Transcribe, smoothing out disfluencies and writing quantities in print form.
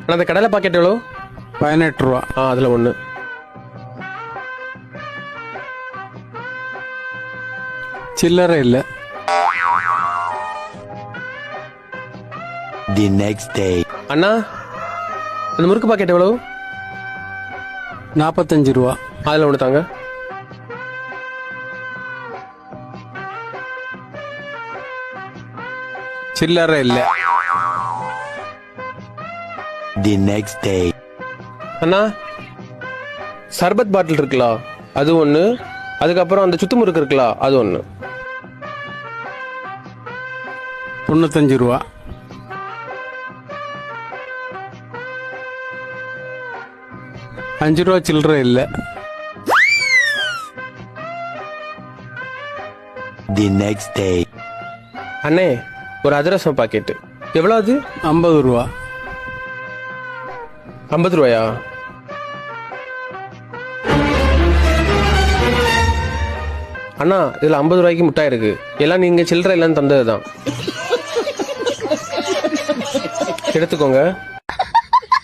அண்ணா அந்த கடலை பாக்கெட் எவ்வளோ? 18 ரூபா. அதில் ஒன்று. சில்லறை இல்லை. The next day. அண்ணா அந்த முறுக்கு பாக்கெட் எவ்வளோ? 45 ரூபா. அதில் ஒன்று தாங்க. சில்லறை இல்லை. The next day. அண்ணா சர்பத் பாட்டில் இருக்குல்ல அது ஒன்று, அதுக்கப்புறம் அந்த சுத்து முறுக்கு இருக்குல்ல அது ஒன்று. 95 ரூபா. அஞ்சு ரூபா சில்லறை இல்லை. The next day. அண்ணே ஒரு அதிரசம் பாக்கெட்டு எவ்வளோ அது? 50 ரூபா. 50 ரூபாயா? அண்ணா இதில் 50 ரூபாய்க்கு முட்டாய் இருக்கு. எல்லாம் நீங்கள் சில்லறை இல்லைன்னு தந்தது தான். எடுத்துக்கோங்க.